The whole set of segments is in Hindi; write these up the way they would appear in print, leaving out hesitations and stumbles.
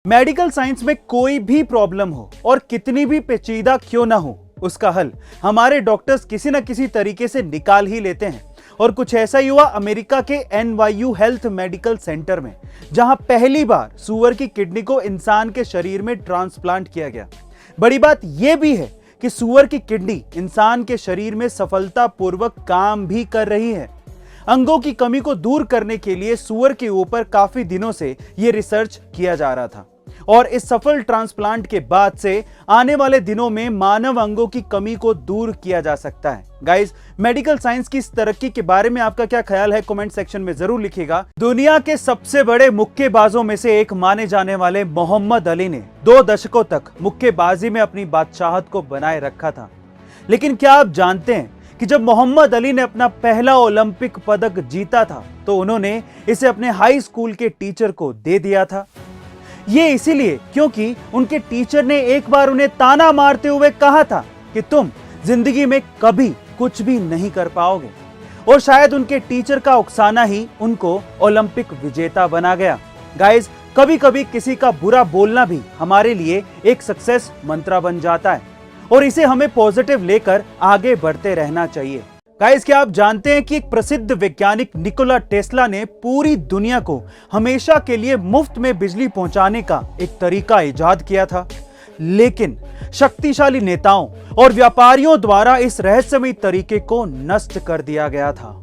मेडिकल साइंस में कोई भी प्रॉब्लम हो और कितनी भी पेचीदा क्यों ना हो, उसका हल हमारे डॉक्टर्स किसी न किसी तरीके से निकाल ही लेते हैं। और कुछ ऐसा ही हुआ अमेरिका के NYU हेल्थ मेडिकल सेंटर में, जहां पहली बार सूअर की किडनी को इंसान के शरीर में ट्रांसप्लांट किया गया। बड़ी बात यह भी है कि सूअर की किडनी इंसान के शरीर में सफलतापूर्वक काम भी कर रही है। अंगों की कमी को दूर करने के लिए सूअर के ऊपर काफी दिनों से यह रिसर्च किया जा रहा था और इस सफल ट्रांसप्लांट के बाद से आने वाले दिनों में मानव अंगों की कमी को दूर किया जा सकता है। गाइस, मेडिकल साइंस की इस तरक्की के बारे में आपका क्या ख्याल है, कमेंट सेक्शन में जरूर लिखिएगा। दुनिया के सबसे बड़े मुक्केबाजों में से एक माने जाने वाले मोहम्मद अली ने 2 दशकों तक मुक्केबाजी में अपनी बादशाहत को बनाए रखा था। लेकिन क्या आप जानते हैं कि जब मोहम्मद अली ने अपना पहला ओलंपिक पदक जीता था तो उन्होंने इसे अपने हाई स्कूल के टीचर को दे दिया था। ये इसीलिए क्योंकि उनके टीचर ने एक बार उन्हें ताना मारते हुए कहा था कि तुम जिंदगी में कभी कुछ भी नहीं कर पाओगे, और शायद उनके टीचर का उकसाना ही उनको ओलंपिक विजेता बना गया। गाइस, कभी कभी किसी का बुरा बोलना भी हमारे लिए एक सक्सेस मंत्र बन जाता है और इसे हमें पॉजिटिव लेकर आगे बढ़ते रहना चाहिए। गाइस, क्या आप जानते हैं कि एक प्रसिद्ध वैज्ञानिक निकोला टेस्ला ने पूरी दुनिया को हमेशा के लिए मुफ्त में बिजली पहुंचाने का एक तरीका इजाद किया था, लेकिन शक्तिशाली नेताओं और व्यापारियों द्वारा इस रहस्यमयी तरीके को नष्ट कर दिया गया था।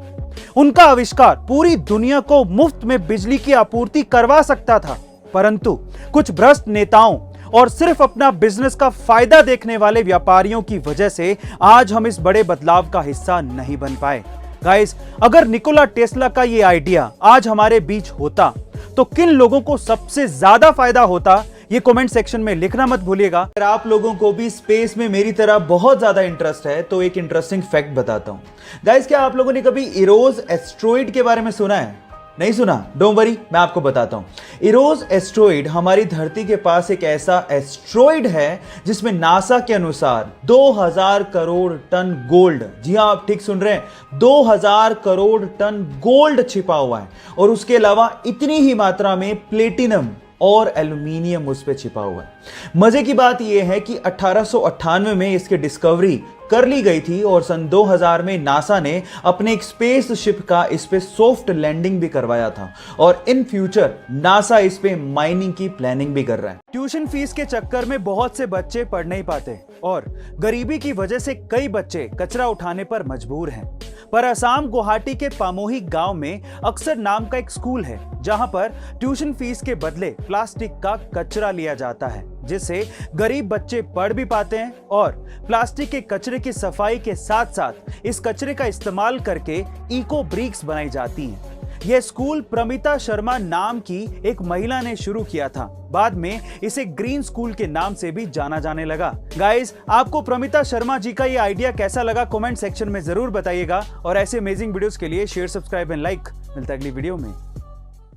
उनका आविष्कार पूरी दुनिया को मुफ्त में बिजली की आपूर्ति करवा सकता था, परंतु कुछ भ्रष्ट नेताओं और सिर्फ अपना बिजनेस का फायदा देखने वाले व्यापारियों की वजह से आज हम इस बड़े बदलाव का हिस्सा नहीं बन पाए। गाइस, अगर निकोला टेस्ला का ये आइडिया आज हमारे बीच होता तो किन लोगों को सबसे ज्यादा फायदा होता, ये कमेंट सेक्शन में लिखना मत भूलिएगा। अगर आप लोगों को भी स्पेस में मेरी तरह बहुत ज्यादा इंटरेस्ट है तो एक इंटरेस्टिंग फैक्ट बताता हूं। गाइस, क्या आप लोगों ने कभी इरोस एस्ट्रॉइड के बारे में सुना है? नहीं सुना? डोंट वरी, मैं आपको बताता हूं। इरोस एस्ट्रॉइड हमारी धरती के पास एक ऐसा एस्ट्रॉइड है जिसमें नासा के अनुसार 2000 करोड़ टन गोल्ड, जी हां आप ठीक सुन रहे हैं, 2000 करोड़ टन गोल्ड छिपा हुआ है, और उसके अलावा इतनी ही मात्रा में प्लेटिनम और एल्यूमिनियम उस पे छिपा हुआ है। मजे की बात यह है कि 1898 में इसकी डिस्कवरी कर ली गई थी और सन 2000 में नासा ने अपने एक स्पेस शिप का इस पे सॉफ्ट लैंडिंग भी करवाया था, और इन फ्यूचर नासा इस पे माइनिंग की प्लानिंग भी कर रहा है। ट्यूशन फीस के चक्कर में बहुत से बच्चे पढ़ नहीं पाते और गरीबी की वजह से कई बच्चे कचरा उठाने पर मजबूर हैं। पर असम गुवाहाटी के पामोही गांव में अक्सर नाम का एक स्कूल है जहां पर ट्यूशन फीस के बदले प्लास्टिक का कचरा लिया जाता है, जिससे गरीब बच्चे पढ़ भी पाते हैं और प्लास्टिक के कचरे की सफाई के साथ साथ इस कचरे का इस्तेमाल करके इको ब्रिक्स बनाई जाती हैं। यह स्कूल प्रमिता शर्मा नाम की एक महिला ने शुरू किया था। बाद में इसे ग्रीन स्कूल के नाम से भी जाना जाने लगा। गाइस, आपको प्रमिता शर्मा जी का ये आइडिया कैसा लगा, कमेंट सेक्शन में जरूर बताइएगा, और ऐसे अमेजिंग वीडियोस के लिए शेयर, सब्सक्राइब एंड लाइक। मिलता है अगली वीडियो में।